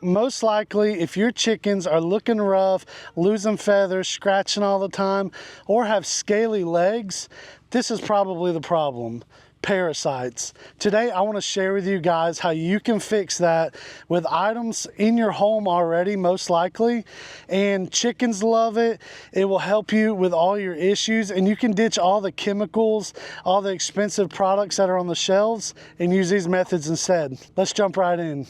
most likely if your chickens are looking rough, losing feathers, scratching all the time, or have scaly legs, this is probably the problem. Parasites. Today I want to share with you guys how you can fix that with items in your home already, most likely, and chickens love it. It will help you with all your issues, and you can ditch all the chemicals, all the expensive products that are on the shelves, and use these methods instead. Let's jump right in.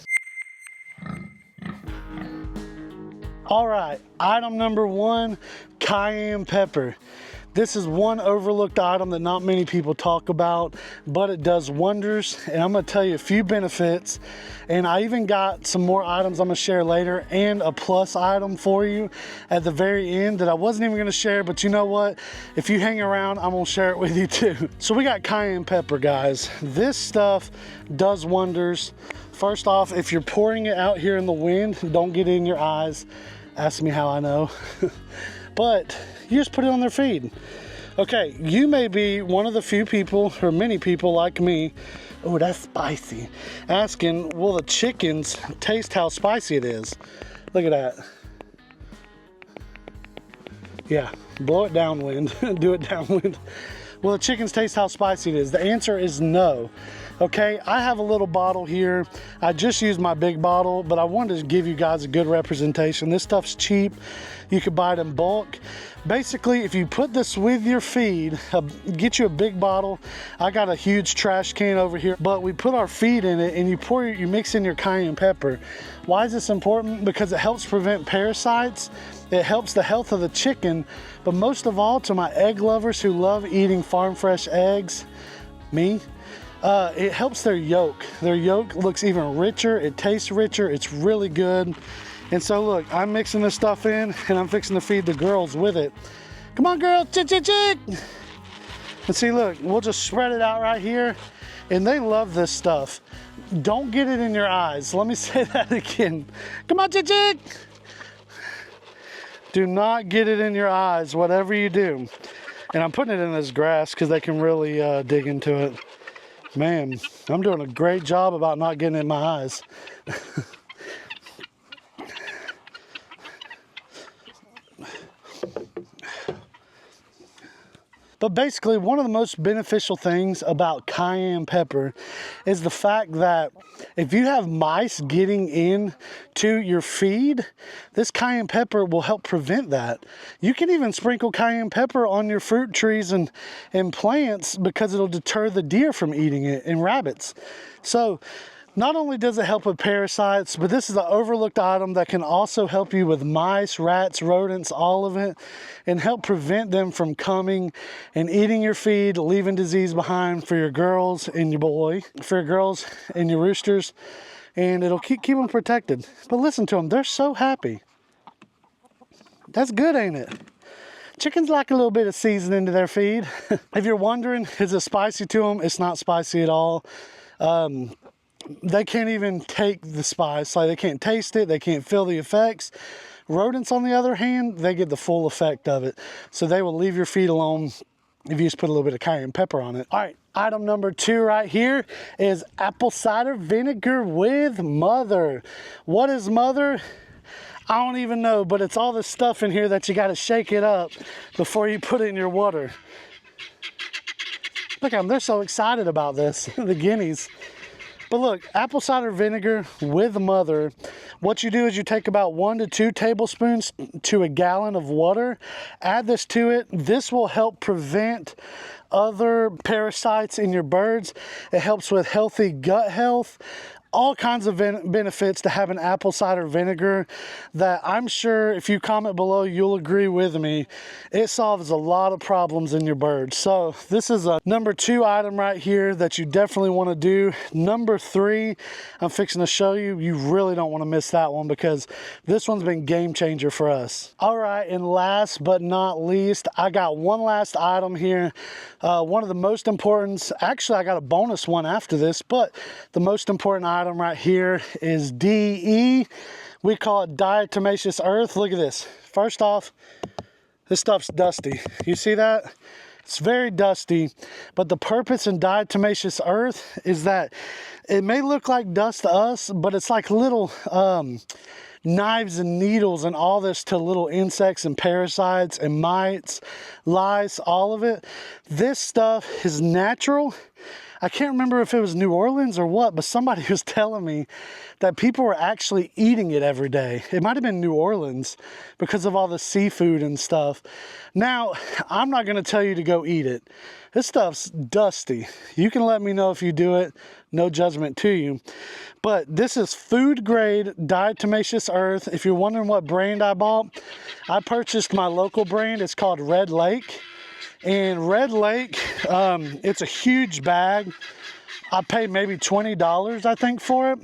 All right, item number one, cayenne pepper. This is one overlooked item that not many people talk about, but it does wonders. And I'm gonna tell you a few benefits. And I even got some more items I'm gonna share later, and a plus item for you at the very end that I wasn't even gonna share, but you know what? If you hang around, I'm gonna share it with you too. So we got cayenne pepper, guys. This stuff does wonders. First off, if you're pouring it out here in the wind, don't get it in your eyes. Ask me how I know. But you just put it on their feed. Okay, you may be one of the few people, or many people like me, oh, that's spicy, asking, will the chickens taste how spicy it is? Look at that. Yeah, blow it downwind, do it downwind. Will the chickens taste how spicy it is? The answer is no. Okay, I have a little bottle here. I just used my big bottle, but I wanted to give you guys a good representation. This stuff's cheap. You could buy it in bulk. Basically, if you put this with your feed, get you a big bottle. I got a huge trash can over here, but we put our feed in it and you mix in your cayenne pepper. Why is this important? Because it helps prevent parasites. It helps the health of the chicken, but most of all, to my egg lovers who love eating farm fresh eggs, me, it helps their yolk. Their yolk looks even richer, it tastes richer, it's really good. And so look, I'm mixing this stuff in and I'm fixing to feed the girls with it. Come on, girl, chick, chick, chick. And see, look, we'll just spread it out right here, and they love this stuff. Don't get it in your eyes. Let me say that again. Come on, chick, chick. Do not get it in your eyes, whatever you do. And I'm putting it in this grass because they can really dig into it. Man, I'm doing a great job about not getting it in my eyes. But basically, one of the most beneficial things about cayenne pepper is the fact that if you have mice getting in to your feed, this cayenne pepper will help prevent that. You can even sprinkle cayenne pepper on your fruit trees and plants because it'll deter the deer from eating it and rabbits. So not only does it help with parasites, but this is an overlooked item that can also help you with mice, rats, rodents, all of it, and help prevent them from coming and eating your feed, leaving disease behind for your girls and your your roosters, and it'll keep them protected. But listen to them, they're so happy. That's good, ain't it? Chickens like a little bit of seasoning to their feed. If you're wondering, is it spicy to them? It's not spicy at all. They can't even take the spice, like they can't taste it, they can't feel the effects. Rodents, on the other hand, they get the full effect of it. So they will leave your feed alone if you just put a little bit of cayenne pepper on it. All right, item number two right here is apple cider vinegar with mother. What is mother? I don't even know, but it's all the stuff in here that you gotta shake it up before you put it in your water. Look at them, they're so excited about this, the guineas. But look, apple cider vinegar with mother, what you do is you take about 1 to 2 tablespoons to a gallon of water, add this to it. This will help prevent other parasites in your birds. It helps with healthy gut health. All kinds of benefits to having apple cider vinegar that I'm sure if you comment below, you'll agree with me. It solves a lot of problems in your birds. So this is a number 2 item right here that you definitely want to do. Number 3, I'm fixing to show you. You really don't want to miss that one because this one's been game changer for us. All right, and last but not least, I got one last item here. One of the most important, actually I got a bonus one after this, but the most important item right here is DE. We call it diatomaceous earth. Look at this. First off, this stuff's dusty. You see that? It's very dusty, but the purpose in diatomaceous earth is that it may look like dust to us, but it's like little knives and needles and all this to little insects and parasites and mites, lice, all of it. This stuff is natural. I can't remember if it was New Orleans or what, but somebody was telling me that people were actually eating it every day. It might have been New Orleans because of all the seafood and stuff. Now, I'm not gonna tell you to go eat it. This stuff's dusty. You can let me know if you do it. No judgment to you. But this is food grade diatomaceous earth. If you're wondering what brand I bought, I purchased my local brand. It's called Red Lake. And Red Lake, it's a huge bag. I paid maybe $20, I think, for it.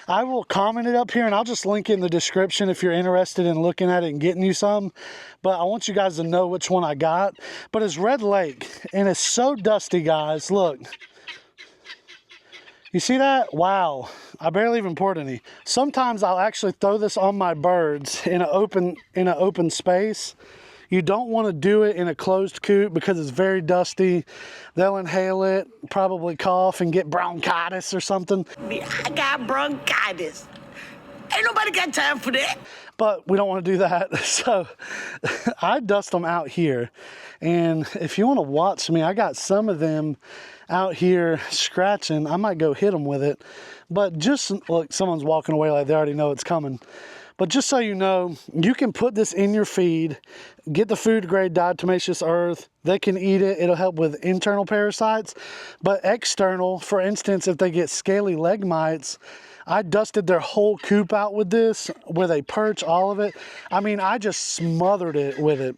I will comment it up here, and I'll just link it in the description if you're interested in looking at it and getting you some. But I want you guys to know which one I got. But it's Red Lake, and it's so dusty, guys. Look. You see that? Wow. I barely even poured any. Sometimes I'll actually throw this on my birds in an open space. You don't want to do it in a closed coop because it's very dusty. They'll inhale it, probably cough and get bronchitis or something. I got bronchitis. Ain't nobody got time for that. But we don't want to do that. So I dust them out here. And if you want to watch me, I got some of them out here scratching. I might go hit them with it. But just look, someone's walking away like they already know it's coming. But just so you know, you can put this in your feed, get the food grade diatomaceous earth. They can eat it. It'll help with internal parasites. But external, for instance, if they get scaly leg mites, I dusted their whole coop out with this, where they perch, all of it. I mean, I just smothered it with it.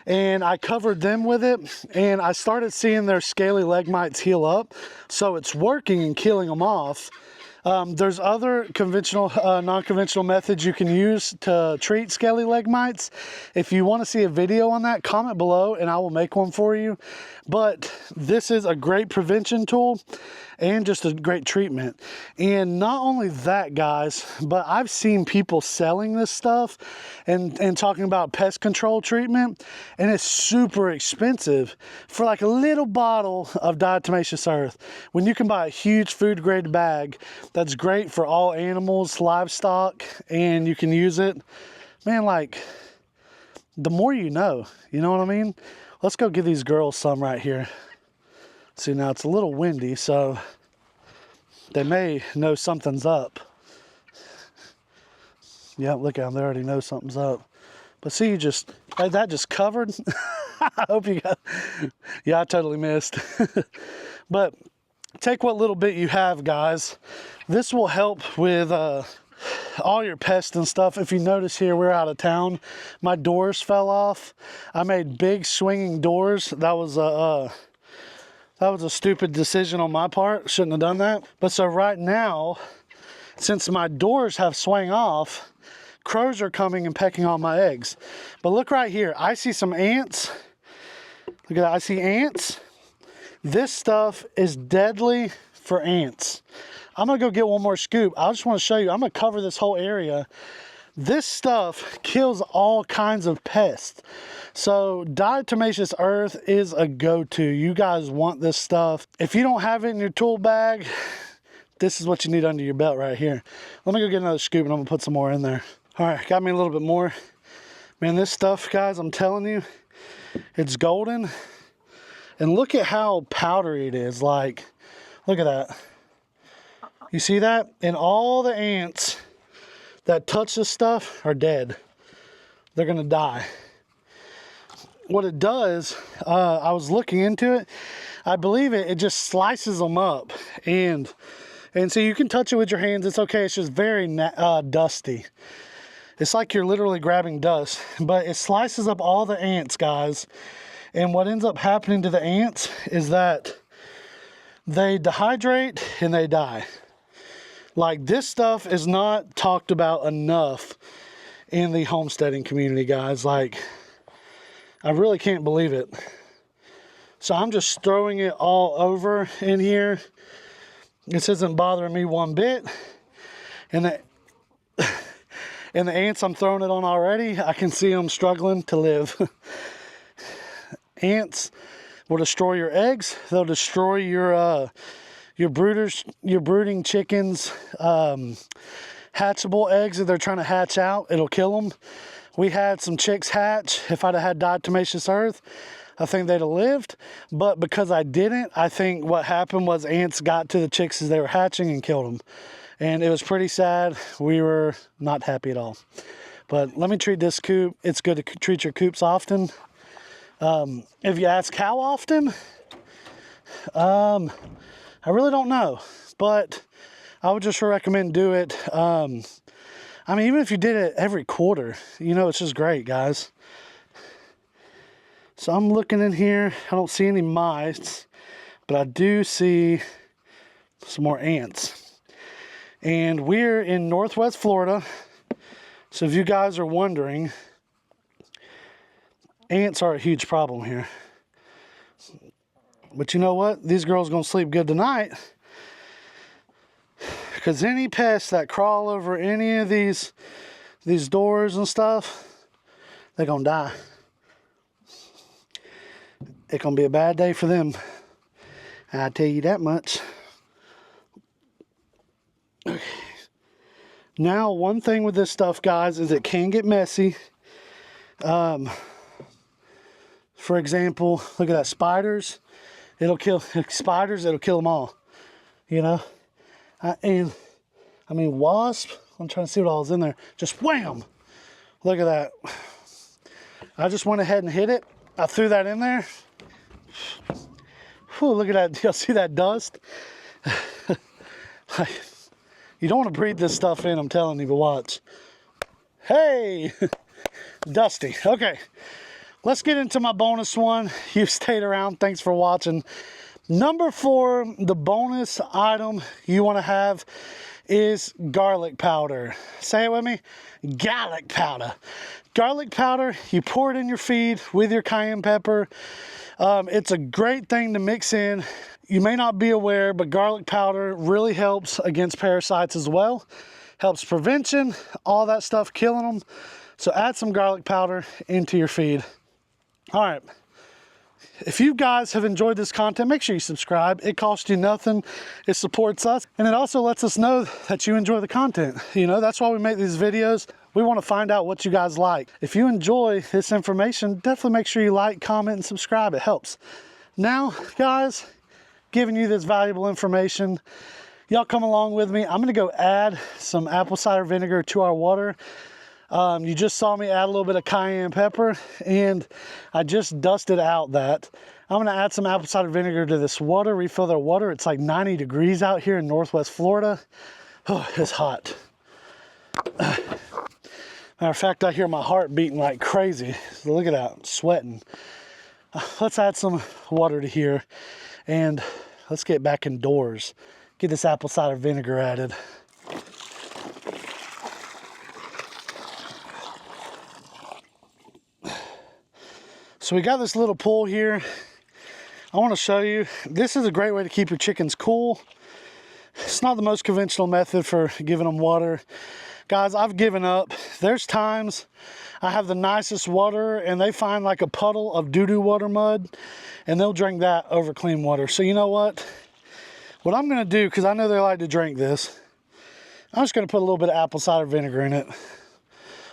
And I covered them with it, and I started seeing their scaly leg mites heal up. So it's working and killing them off. There's other conventional, non-conventional methods you can use to treat scaly leg mites. If you want to see a video on that, comment below and I will make one for you. But this is a great prevention tool and just a great treatment. And not only that, guys, but I've seen people selling this stuff and talking about pest control treatment, and it's super expensive for like a little bottle of diatomaceous earth when you can buy a huge food grade bag that's great for all animals, livestock, and you can use it. Man, like, the more you know what I mean? Let's go give these girls some right here. See, now it's a little windy, so they may know something's up. Yeah, look at them, they already know something's up. But see, you just, like that just covered. I hope you got, yeah, I totally missed. But take what little bit you have, guys. This will help with all your pests and stuff. If you notice here, we're out of town. My doors fell off. I made big swinging doors. That was a stupid decision on my part. Shouldn't have done that. But so right now, since my doors have swung off, crows are coming and pecking on my eggs. But look right here. I see some ants. Look at that. I see ants. This stuff is deadly for ants. I'm gonna go get one more scoop. I just want to show you. I'm gonna cover this whole area. This stuff kills all kinds of pests. So diatomaceous earth is a go-to. You guys want this stuff. If you don't have it in your tool bag, this is what you need under your belt right here. Let me go get another scoop and I'm gonna put some more in there. All right, got me a little bit more. Man, this stuff, guys, I'm telling you, it's golden. And look at how powdery it is. Like, look at that. You see that? And all the ants that touch this stuff are dead. They're gonna die. What it does, I was looking into it. I believe it just slices them up. And so you can touch it with your hands. It's okay. It's just very dusty. It's like you're literally grabbing dust. But it slices up all the ants, guys. And what ends up happening to the ants is that they dehydrate and they die. Like, this stuff is not talked about enough in the homesteading community, guys. Like, I really can't believe it. So I'm just throwing it all over in here. This isn't bothering me one bit. And the ants I'm throwing it on already, I can see them struggling to live. Ants, will destroy your eggs. They'll destroy your brooding chickens, hatchable eggs that they're trying to hatch out. It'll kill them. We had some chicks hatch. If I'd have had diatomaceous earth, I think they'd have lived. But because I didn't, I think what happened was ants got to the chicks as they were hatching and killed them. And it was pretty sad. We were not happy at all. But let me treat this coop. It's good to treat your coops often. If you ask how often, I really don't know. But I would just recommend do it. I mean, even if you did it every quarter, you know, it's just great, guys. So I'm looking in here. I don't see any mice, but I do see some more ants. And we're in Northwest Florida. So if you guys are wondering, ants are a huge problem here. But you know what? These girls are going to sleep good tonight. Because any pests that crawl over any of these doors and stuff, they're going to die. It's going to be a bad day for them. I tell you that much. Okay. Now, one thing with this stuff, guys, is it can get messy. For example, look at that, spiders. It'll kill spiders. It'll kill them all. You know. And I mean, wasp. I'm trying to see what all is in there. Just wham! Look at that. I just went ahead and hit it. I threw that in there. Whew, look at that. Y'all see that dust? You don't want to breathe this stuff in, I'm telling you, but watch. Hey! Dusty. Okay. Let's get into my bonus one. You've stayed around. Thanks for watching. Number 4, the bonus item you want to have is garlic powder. Say it with me. Garlic powder. Garlic powder, you pour it in your feed with your cayenne pepper. It's a great thing to mix in. You may not be aware, but garlic powder really helps against parasites as well. Helps prevention, all that stuff, killing them. So add some garlic powder into your feed. All right. If you guys have enjoyed this content, make sure you subscribe. It costs you nothing. It supports us. And it also lets us know that you enjoy the content. You know, that's why we make these videos. We want to find out what you guys like. If you enjoy this information, definitely make sure you like, comment, and subscribe. It helps. Now, guys, giving you this valuable information. Y'all come along with me. I'm going to go add some apple cider vinegar to our water. You just saw me add a little bit of cayenne pepper, and I just dusted out that. I'm going to add some apple cider vinegar to this water, refill their water. It's like 90 degrees out here in Northwest Florida. Oh, it's hot. Matter of fact, I hear my heart beating like crazy. So look at that, I'm sweating. Let's add some water to here, and let's get back indoors. Get this apple cider vinegar added. So we got this little pool here. I want to show you. This is a great way to keep your chickens cool. It's not the most conventional method for giving them water. Guys, I've given up. There's times I have the nicest water and they find like a puddle of doo-doo water mud and they'll drink that over clean water. So you know what? What I'm going to do, because I know they like to drink this, I'm just going to put a little bit of apple cider vinegar in it.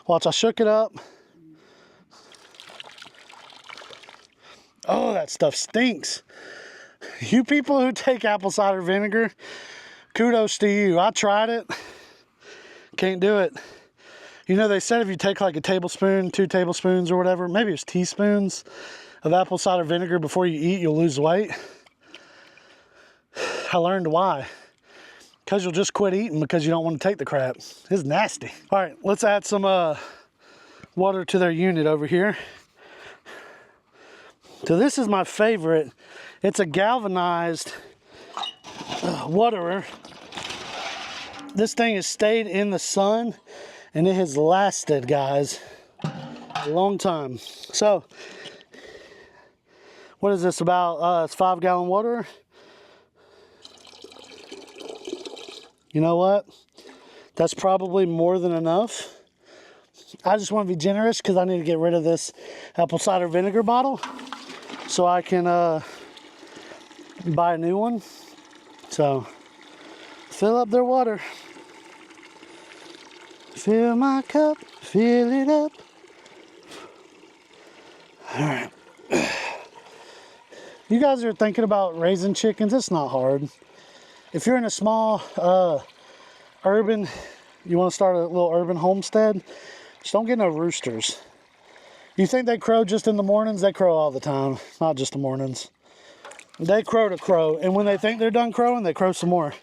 Watch, I shook it up. Oh, that stuff stinks. You people who take apple cider vinegar, kudos to you. I tried it. Can't do it. You know, they said if you take like a tablespoon, 2 tablespoons or whatever, maybe it's teaspoons of apple cider vinegar before you eat, you'll lose weight. I learned why. Because you'll just quit eating because you don't want to take the crap. It's nasty. All right, let's add some water to their unit over here. So this is my favorite. It's a galvanized waterer. This thing has stayed in the sun and it has lasted, guys, a long time. So what is this about? It's 5-gallon water. You know what? That's probably more than enough. I just want to be generous because I need to get rid of this apple cider vinegar bottle. so I can buy a new one. So fill up their water. Fill my cup, fill it up. All right. You guys are thinking about raising chickens, it's not hard. If you're in a small urban, you want to start a little urban homestead, just don't get no roosters. You think they crow just in the mornings? They crow all the time, not just the mornings. They crow to crow, and when they think they're done crowing, they crow some more.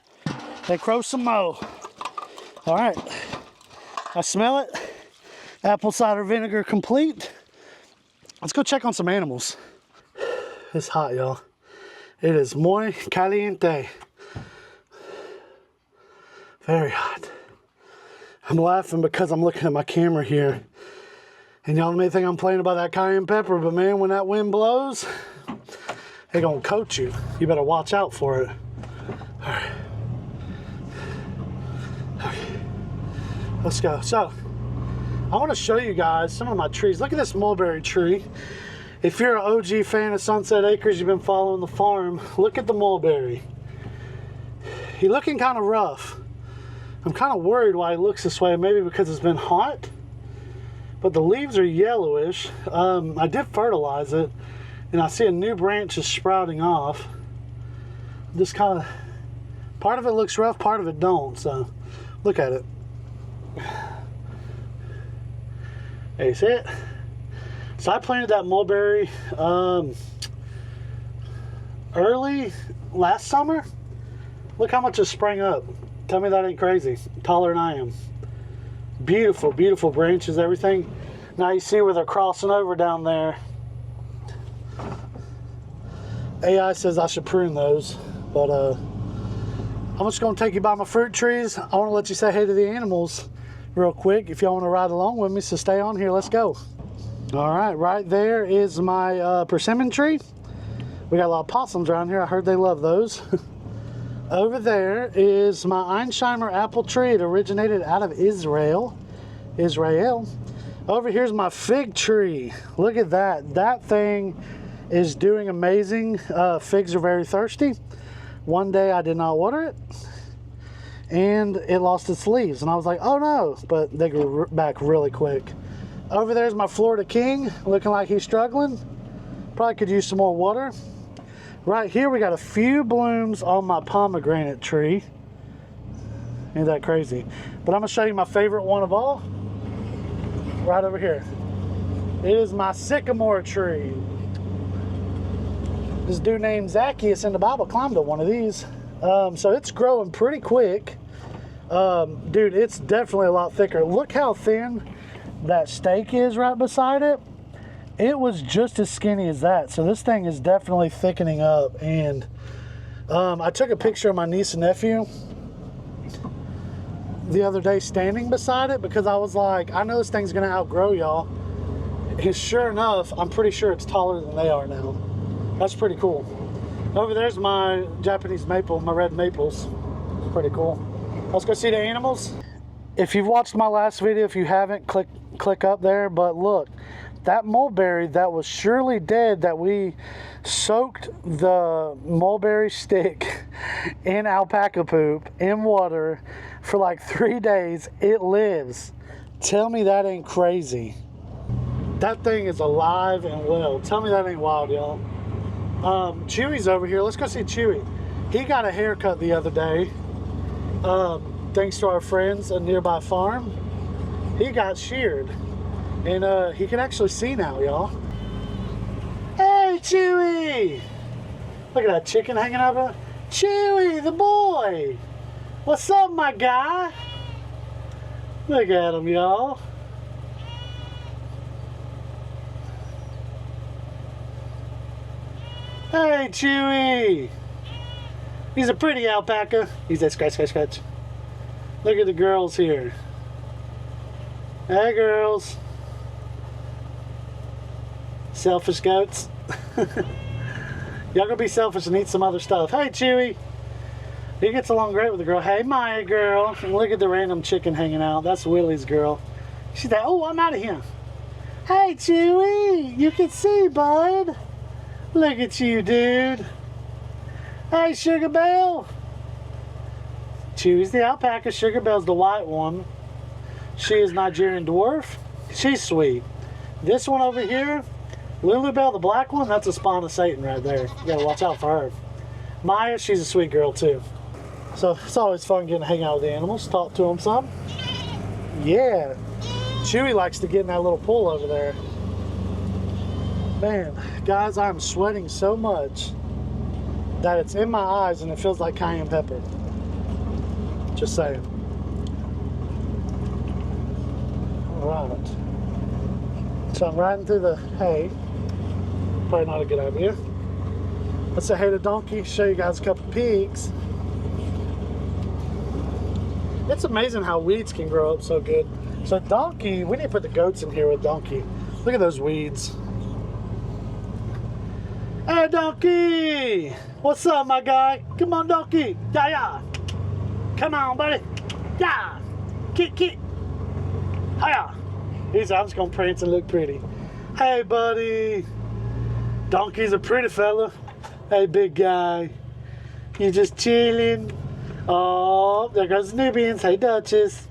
They crow some more. All right, I smell it. Apple cider vinegar complete. Let's go check on some animals. It's hot, y'all. It is muy caliente. Very hot. I'm laughing because I'm looking at my camera here. And y'all may think I'm playing about that cayenne pepper, but man, when that wind blows, they're gonna coat you. You better watch out for it. All right. Okay. Let's go. So, I wanna show you guys some of my trees. Look at this mulberry tree. If you're an OG fan of Sunset Acres, you've been following the farm, look at the mulberry. He's looking kind of rough. I'm kind of worried why he looks this way, maybe because it's been hot. But the leaves are yellowish. I did fertilize it, and I see a new branch is sprouting off. Just kind of, part of it looks rough, part of it don't, so look at it. There you see it? So I planted that mulberry early last summer. Look how much it sprang up. Tell me that ain't crazy. Taller than I am. Beautiful, beautiful branches, everything. Now you see where they're crossing over down there. AI says I should prune those, but I'm just gonna take you by my fruit trees. I wanna let you say hey to the animals real quick if y'all wanna ride along with me, so stay on here, let's go. All right, right there is my persimmon tree. We got a lot of possums around here. I heard they love those. Over there is my Einsheimer apple tree. It originated out of Israel. Over here's my fig tree. Look at that. That thing is doing amazing. Figs are very thirsty. One day I did not water it, and it lost its leaves. And I was like, oh no, but they grew back really quick. Over there's my Florida King, looking like he's struggling. Probably could use some more water. Right here we got a few blooms on my pomegranate tree. Ain't that crazy? But I'm gonna show you my favorite one of all. Right over here. It is my sycamore tree. This dude named Zacchaeus in the Bible climbed up one of these. So it's growing pretty quick. Dude, it's definitely a lot thicker. Look how thin that stake is right beside it. It was just as skinny as that. So this thing is definitely thickening up. And I took a picture of my niece and nephew the other day standing beside it, because I was like, I know this thing's gonna outgrow y'all. And sure enough, I'm pretty sure it's taller than they are now. That's pretty cool. Over there's my Japanese maple, my red maples. Pretty cool. Let's go see the animals. If you've watched my last video, if you haven't, click up there. But look, that mulberry that was surely dead, that we soaked the mulberry stick in alpaca poop in water for like 3 days, it lives. Tell me that ain't crazy. That thing is alive and well. Tell me that ain't wild, y'all. Chewy's over here. Let's go see Chewy. He got a haircut the other day. Thanks to our friends, a nearby farm. He got sheared. And he can actually see now, y'all. Hey, Chewy! Look at that chicken hanging over. Chewy, the boy! What's up, my guy? Look at him, y'all. Hey, Chewy! He's a pretty alpaca. He's that scratch, scratch, scratch. Look at the girls here. Hey, girls. Selfish goats. Y'all gonna be selfish and eat some other stuff. Hey, Chewy. He gets along great with the girl. Hey, Maya girl. And look at the random chicken hanging out. That's Willie's girl. She's like, oh, I'm out of here. Hey, Chewy. You can see, bud. Look at you, dude. Hey, Sugar Belle. Chewy's the alpaca. Sugar Belle's the white one. She is Nigerian dwarf. She's sweet. This one over here, Lulu Belle, the black one, that's a spawn of Satan right there. You gotta watch out for her. Maya, she's a sweet girl too. So it's always fun getting to hang out with the animals, talk to them some. Yeah. Chewy likes to get in that little pool over there. Man, guys, I'm sweating so much that it's in my eyes and it feels like cayenne pepper. Just saying. All right. So I'm riding through the hay. Probably not a good idea. Let's say hey to Donkey, show you guys a couple peaks. It's amazing how weeds can grow up so good. So Donkey, we need to put the goats in here with Donkey. Look at those weeds. Hey, Donkey! What's up, my guy? Come on, Donkey! Yeah, yeah! Come on, buddy! Yeah! Kick, kick! Hiya! He's I'm just gonna prance and look pretty. Hey, buddy! Donkey's a pretty fella. Hey, big guy. You just chilling? Oh, there goes the Nubians. Hey, Duchess.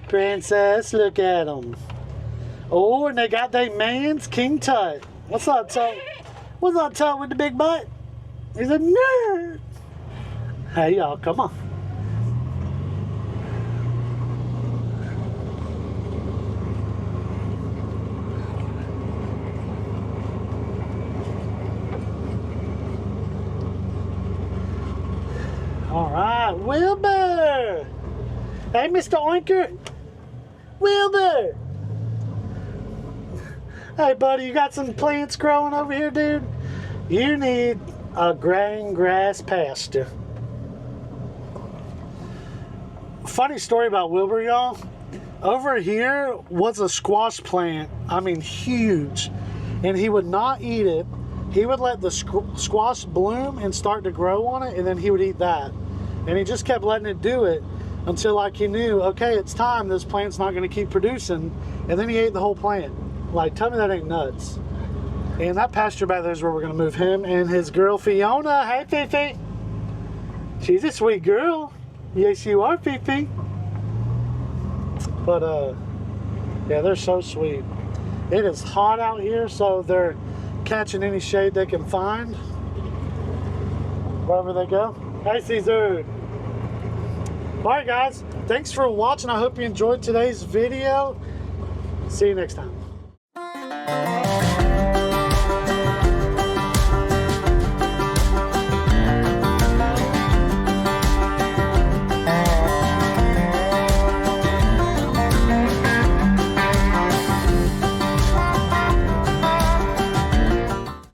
Princess, look at them. Oh, and they got their man's King Tut. What's up, Tut? What's up, Tut with the big butt? He's a nerd. Hey, y'all, come on. All right, Wilbur. Hey, Mr. Oinker. Wilbur. Hey, buddy, you got some plants growing over here, dude? You need a grain grass pasture. Funny story about Wilbur, y'all. Over here was a squash plant. I mean, huge. And he would not eat it. He would let the squash bloom and start to grow on it, and then he would eat that. And he just kept letting it do it until like he knew, okay, it's time, this plant's not gonna keep producing. And then he ate the whole plant. Like, tell me that ain't nuts. And that pasture back there is where we're gonna move him and his girl Fiona. Hey, Fifi. She's a sweet girl. Yes, you are, Fifi. But yeah, they're so sweet. It is hot out here, so they're catching any shade they can find wherever they go. Hey, Caesar. All right, guys, thanks for watching. I hope you enjoyed today's video. See you next time.